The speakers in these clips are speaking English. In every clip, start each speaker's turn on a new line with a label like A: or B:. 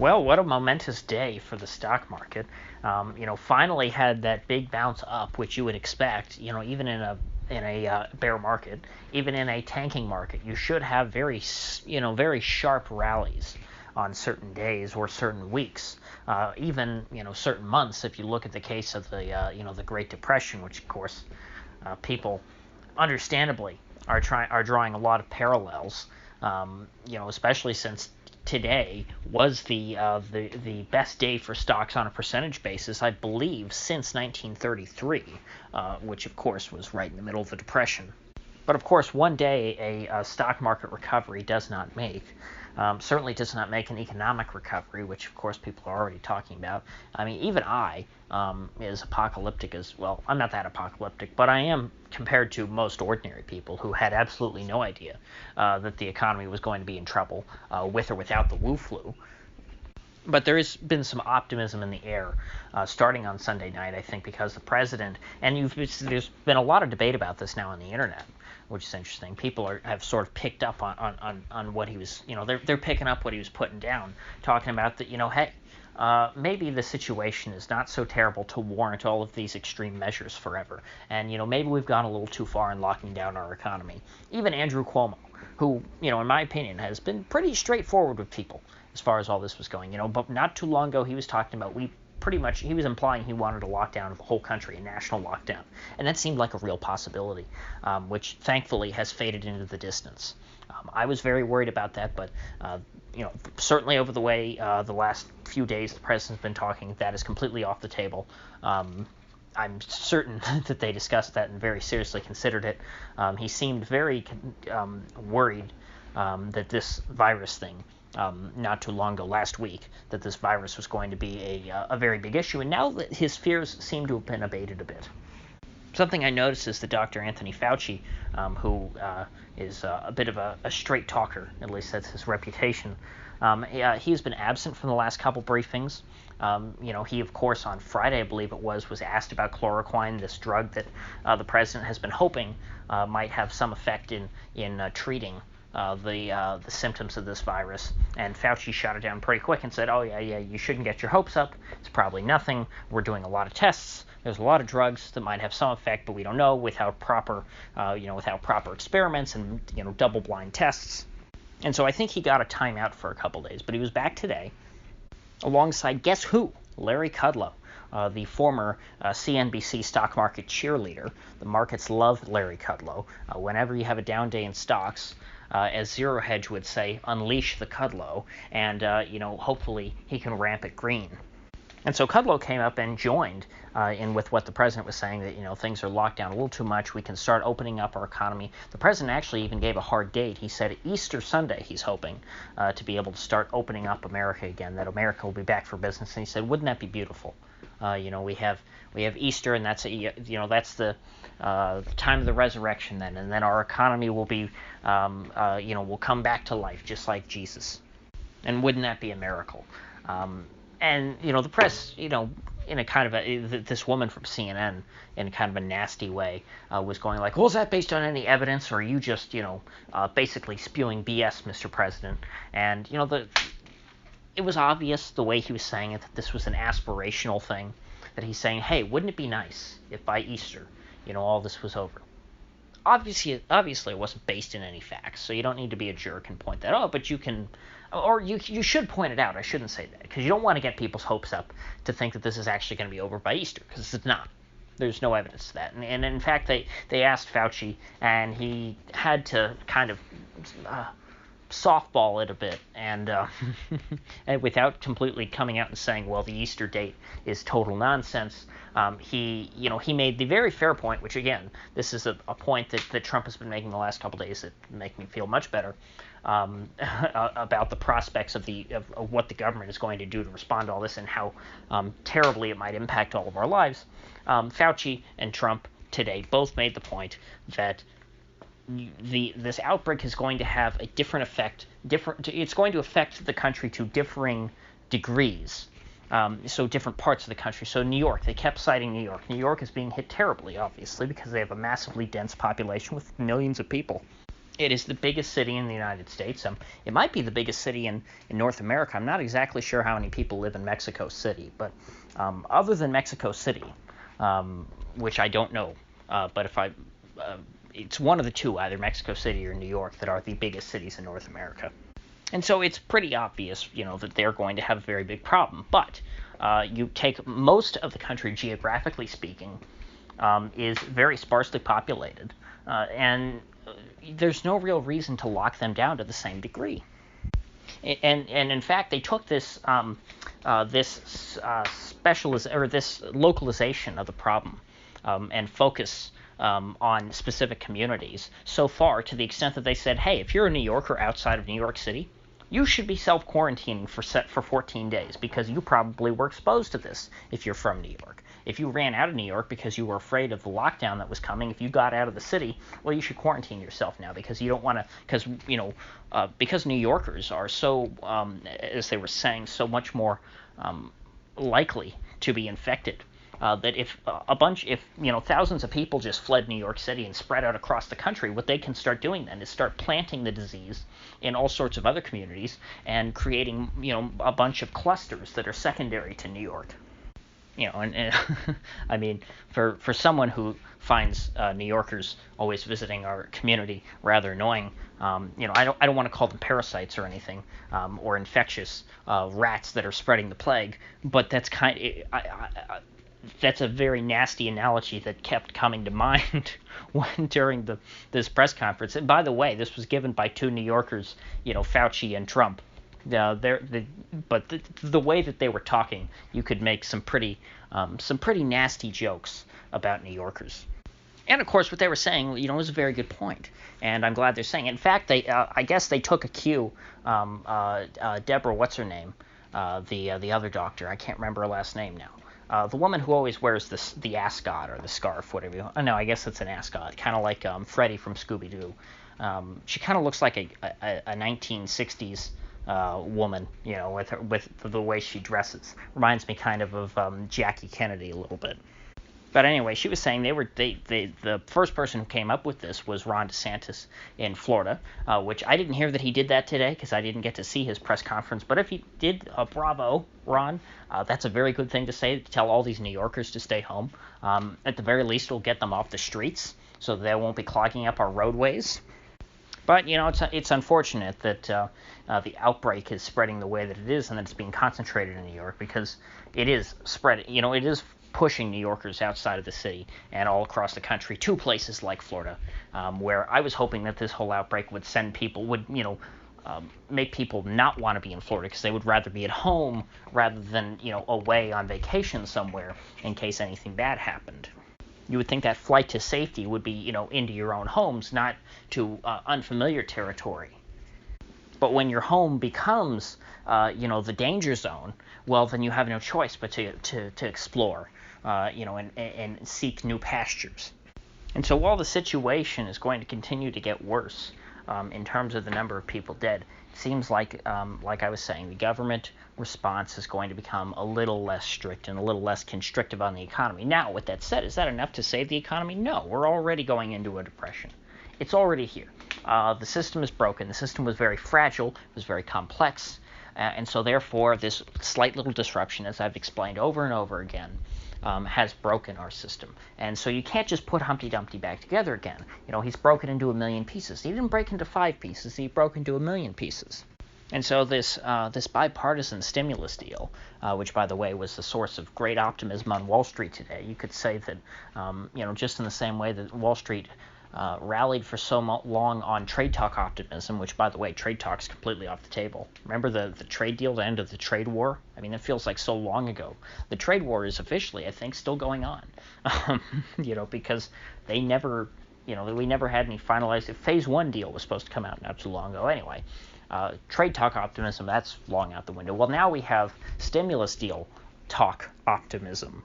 A: Well, what a momentous day for the stock market. Finally had that big bounce up, which you would expect. Even in a bear market, even in a tanking market, you should have very sharp rallies on certain days or certain weeks, even certain months. If you look at the case of the Great Depression, which of course people understandably are drawing a lot of parallels. Especially since today was the best day for stocks on a percentage basis, I believe, since 1933, which of course was right in the middle of the Depression. But of course, one day a stock market recovery does not make. Certainly does not make an economic recovery, which of course people are already talking about. I mean, even I, as apocalyptic as, well, I'm not that apocalyptic, but I am compared to most ordinary people who had absolutely no idea that the economy was going to be in trouble with or without the Wu flu. But there has been some optimism in the air starting on Sunday night, I think, because the president, and there's been a lot of debate about this now on the internet, which is interesting. People have sort of picked up on what he was, they're picking up what he was putting down, talking about that, hey, maybe the situation is not so terrible to warrant all of these extreme measures forever. And, maybe we've gone a little too far in locking down our economy. Even Andrew Cuomo, who, in my opinion, has been pretty straightforward with people as far as all this was going. But not too long ago, he was talking about he was implying he wanted a lockdown of the whole country, a national lockdown. And that seemed like a real possibility, which thankfully has faded into the distance. I was very worried about that, but, certainly over the last few days, the president's been talking, that is completely off the table. I'm certain that they discussed that and very seriously considered it. He seemed very worried that this virus thing, not too long ago, last week, that this virus was going to be a very big issue, and now that his fears seem to have been abated a bit. Something I noticed is that Dr. Anthony Fauci, who is a bit of a straight talker, at least that's his reputation, he's been absent from the last couple briefings. He, of course, on Friday, I believe it was asked about chloroquine, this drug that the president has been hoping might have some effect in treating the symptoms of this virus, and Fauci shot it down pretty quick and said, "Oh yeah, you shouldn't get your hopes up. It's probably nothing. We're doing a lot of tests. There's a lot of drugs that might have some effect, but we don't know without proper experiments and double-blind tests." And so I think he got a timeout for a couple days, but he was back today, alongside guess who? Larry Kudlow. The former CNBC stock market cheerleader. The markets love Larry Kudlow. Whenever you have a down day in stocks, as Zero Hedge would say, unleash the Kudlow, and hopefully he can ramp it green. And so Kudlow came up and joined in with what the president was saying, that things are locked down a little too much. We can start opening up our economy. The president actually even gave a hard date. He said Easter Sunday he's hoping to be able to start opening up America again, that America will be back for business. And he said, wouldn't that be beautiful? We have Easter, and that's the time of the resurrection then, and then our economy will be will come back to life just like Jesus. And wouldn't that be a miracle? And the press, in a kind of this woman from CNN, in kind of a nasty way, was going like, well, is that based on any evidence, or are you just basically spewing BS, Mr. President? And it was obvious the way he was saying it that this was an aspirational thing, that he's saying, hey, wouldn't it be nice if by Easter, all this was over? Obviously, it wasn't based in any facts, so you don't need to be a jerk and point that out, but you can, or you should point it out. I shouldn't say that, because you don't want to get people's hopes up to think that this is actually going to be over by Easter, because it's not. There's no evidence to that. And in fact, they asked Fauci, and he had to kind of softball it a bit, and without completely coming out and saying, well, the Easter date is total nonsense. He made the very fair point, which again, this is a point that Trump has been making the last couple days that make me feel much better about the prospects of what the government is going to do to respond to all this, and how terribly it might impact all of our lives. Fauci and Trump today both made the point that this outbreak is going to have a different effect. It's going to affect the country to differing degrees. So different parts of the country. So New York, they kept citing New York. New York is being hit terribly, obviously, because they have a massively dense population with millions of people. It is the biggest city in the United States. It might be the biggest city in North America. I'm not exactly sure how many people live in Mexico City, but other than Mexico City, which I don't know, but it's one of the two, either Mexico City or New York, that are the biggest cities in North America. And so it's pretty obvious, that they're going to have a very big problem. But you take most of the country, geographically speaking, is very sparsely populated, and there's no real reason to lock them down to the same degree. And in fact, they took this this localization of the problem and focus on specific communities so far, to the extent that they said, hey, if you're a New Yorker outside of New York City, you should be self-quarantining for 14 days because you probably were exposed to this if you're from New York. If you ran out of New York because you were afraid of the lockdown that was coming, if you got out of the city, well, you should quarantine yourself now because you don't want to, because New Yorkers are so, as they were saying, so much more likely to be infected. That if thousands of people just fled New York City and spread out across the country, what they can start doing then is start planting the disease in all sorts of other communities and creating, a bunch of clusters that are secondary to New York. And I mean, for someone who finds New Yorkers always visiting our community rather annoying, I don't want to call them parasites or anything, or infectious rats that are spreading the plague, but that's that's a very nasty analogy that kept coming to mind during this press conference. And by the way, this was given by two New Yorkers, Fauci and Trump. But the way that they were talking, you could make some pretty nasty jokes about New Yorkers. And of course, what they were saying, was a very good point, and I'm glad they're saying it. In fact, I guess they took a cue. Deborah, what's her name? The other doctor, I can't remember her last name now. The woman who always wears the ascot or the scarf, whatever. No, I guess it's an ascot, kind of like Freddy from Scooby-Doo. She kind of looks like a 1960s woman, with the way she dresses. Reminds me kind of Jackie Kennedy a little bit. But anyway, she was saying the first person who came up with this was Ron DeSantis in Florida, which I didn't hear that he did that today because I didn't get to see his press conference. But if he did, bravo, Ron. That's a very good thing to say, to tell all these New Yorkers to stay home. At the very least, it'll get them off the streets so they won't be clogging up our roadways. But, it's unfortunate that the outbreak is spreading the way that it is and that it's being concentrated in New York because it is spreading, it is pushing New Yorkers outside of the city and all across the country to places like Florida, where I was hoping that this whole outbreak would make people not want to be in Florida because they would rather be at home rather than, away on vacation somewhere in case anything bad happened. You would think that flight to safety would be, into your own homes, not to unfamiliar territory. But when your home becomes, the danger zone, well, then you have no choice but to explore, and seek new pastures. And so while the situation is going to continue to get worse in terms of the number of people dead, it seems like I was saying, the government response is going to become a little less strict and a little less constrictive on the economy. Now, with that said, is that enough to save the economy? No, we're already going into a depression. It's already here. The system is broken. The system was very fragile. It was very complex. And so therefore, this slight little disruption, as I've explained over and over again, has broken our system. And so you can't just put Humpty Dumpty back together again. He's broken into 1 million pieces. He didn't break into 5 pieces. He broke into 1 million pieces. And so this bipartisan stimulus deal, which, by the way, was the source of great optimism on Wall Street today, you could say that, just in the same way that Wall Street rallied for so long on trade talk optimism, which, by the way, trade talk's completely off the table. Remember the trade deal, the end of the trade war? I mean, it feels like so long ago. The trade war is officially, I think, still going on, because they never, we never had any finalized. Phase 1 deal was supposed to come out not too long ago anyway. Trade talk optimism, that's long out the window. Well, now we have stimulus deal talk optimism.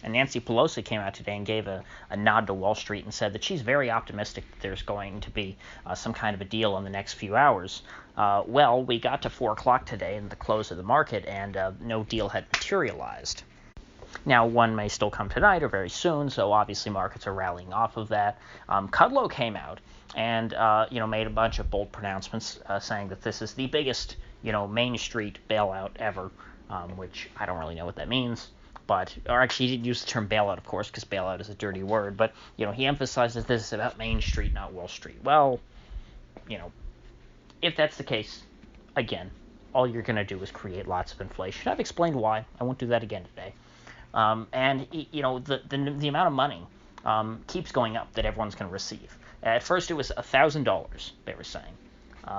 A: And Nancy Pelosi came out today and gave a nod to Wall Street and said that she's very optimistic that there's going to be some kind of a deal in the next few hours. Well, we got to 4 o'clock today in the close of the market, and no deal had materialized. Now, one may still come tonight or very soon, so obviously markets are rallying off of that. Kudlow came out and made a bunch of bold pronouncements saying that this is the biggest Main Street bailout ever, which I don't really know what that means. Or actually, he didn't use the term bailout, of course, because bailout is a dirty word. But he emphasizes this is about Main Street, not Wall Street. Well, if that's the case, again, all you're going to do is create lots of inflation. I've explained why. I won't do that again today. And the amount of money keeps going up that everyone's going to receive. At first, it was $1,000. They were saying.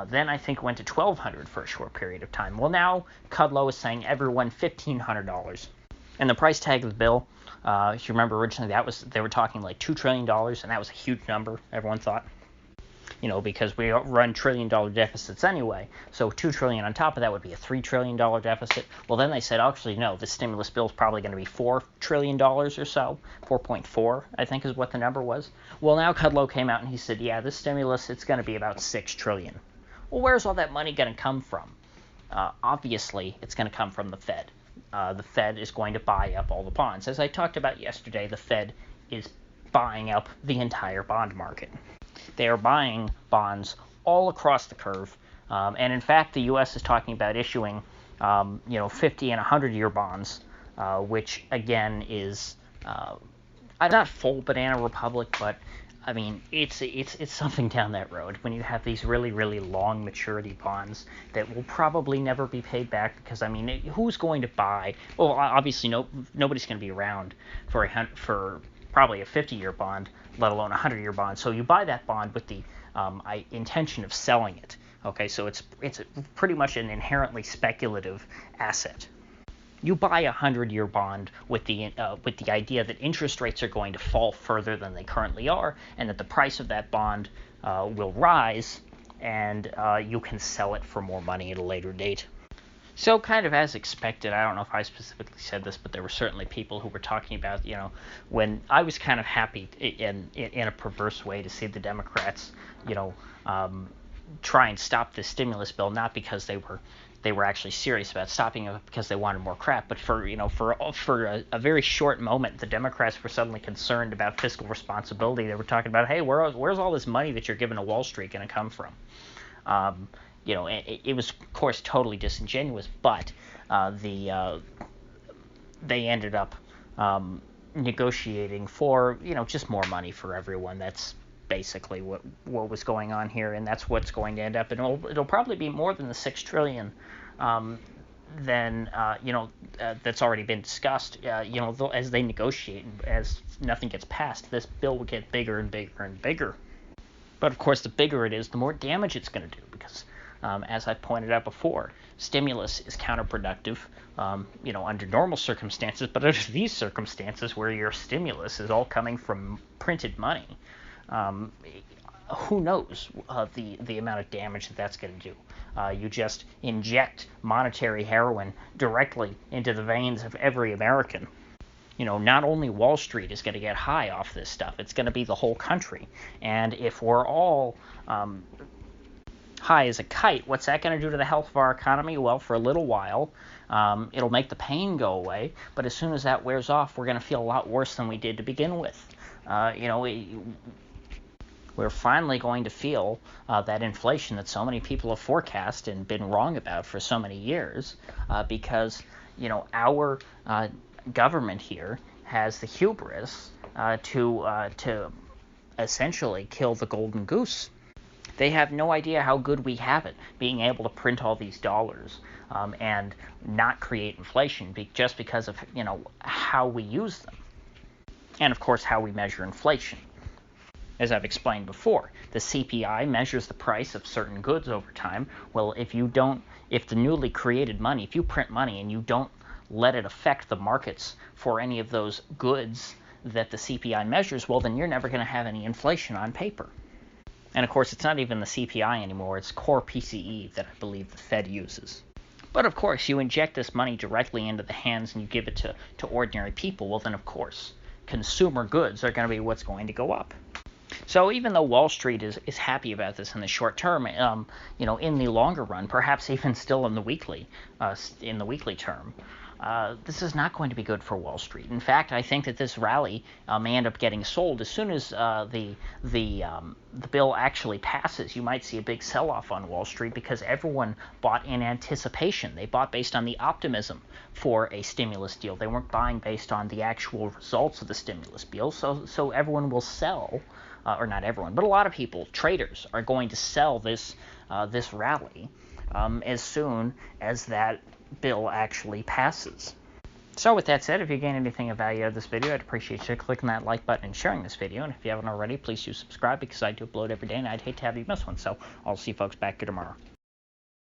A: Then I think it went to $1,200 for a short period of time. Well, now Kudlow is saying everyone $1,500. And the price tag of the bill, if you remember originally, they were talking like $2 trillion, and that was a huge number. Everyone thought. Because we run $1 trillion deficits anyway. So $2 trillion on top of that would be a $3 trillion deficit. Well, then they said, actually, no, the stimulus bill is probably going to be $4 trillion or so. 4.4, I think, is what the number was. Well, now Kudlow came out and he said, yeah, this stimulus, it's going to be about $6 trillion. Well, where's all that money going to come from? Obviously, it's going to come from the Fed. The Fed is going to buy up all the bonds. As I talked about yesterday, the Fed is buying up the entire bond market. They are buying bonds all across the curve, and in fact, the U.S. is talking about issuing, 50 and 100-year bonds, which again is not full banana republic, but I mean it's something down that road when you have these really, really long maturity bonds that will probably never be paid back because I mean who's going to buy? Well, obviously nobody's going to be around for probably a 50-year bond, let alone a 100-year bond. So you buy that bond with the intention of selling it. Okay, so it's pretty much an inherently speculative asset. You buy a 100-year bond with the idea that interest rates are going to fall further than they currently are, and that the price of that bond will rise, and you can sell it for more money at a later date. So kind of as expected, I don't know if I specifically said this, but there were certainly people who were talking about, when I was kind of happy in a perverse way to see the Democrats, try and stop this stimulus bill, not because they were actually serious about stopping it because they wanted more crap, but for a very short moment, the Democrats were suddenly concerned about fiscal responsibility. They were talking about, hey, where's all this money that you're giving to Wall Street going to come from? It was, of course, totally disingenuous, but they ended up negotiating for, just more money for everyone. That's basically what was going on here, and that's what's going to end up. And it'll probably be more than the $6 trillion that's already been discussed. As they negotiate and as nothing gets passed, this bill will get bigger and bigger and bigger. But of course, the bigger it is, the more damage it's going to do because. As I pointed out before, stimulus is counterproductive, under normal circumstances, but under these circumstances where your stimulus is all coming from printed money, who knows the amount of damage that's going to do. You just inject monetary heroin directly into the veins of every American. Not only Wall Street is going to get high off this stuff, it's going to be the whole country. And if we're all high as a kite, what's that going to do to the health of our economy? Well, for a little while, it'll make the pain go away, but as soon as that wears off, we're going to feel a lot worse than we did to begin with. We're finally going to feel that inflation that so many people have forecast and been wrong about for so many years, because our government here has the hubris to essentially kill the golden goose. They have no idea how good we have it, being able to print all these dollars and not create inflation just because of how we use them, and of course how we measure inflation. As I've explained before, the CPI measures the price of certain goods over time. Well, if the newly created money, if you print money and you don't let it affect the markets for any of those goods that the CPI measures, well, then you're never going to have any inflation on paper. And of course, it's not even the CPI anymore, it's core PCE that I believe the Fed uses. But of course, you inject this money directly into the hands and you give it to ordinary people, well then of course, consumer goods are going to be what's going to go up. So even though Wall Street is happy about this in the short term, in the longer run, perhaps even still in the weekly term, this is not going to be good for Wall Street. In fact, I think that this rally may end up getting sold as soon as the bill actually passes. You might see a big sell-off on Wall Street because everyone bought in anticipation. They bought based on the optimism for a stimulus deal. They weren't buying based on the actual results of the stimulus bill. So everyone will sell, or not everyone, but a lot of people, traders, are going to sell this rally as soon as that bill actually passes. So with that said, if you gain anything of value out of this video, I'd appreciate you clicking that like button and sharing this video. And if you haven't already, please do subscribe because I do upload every day and I'd hate to have you miss one. So I'll see you folks back here tomorrow.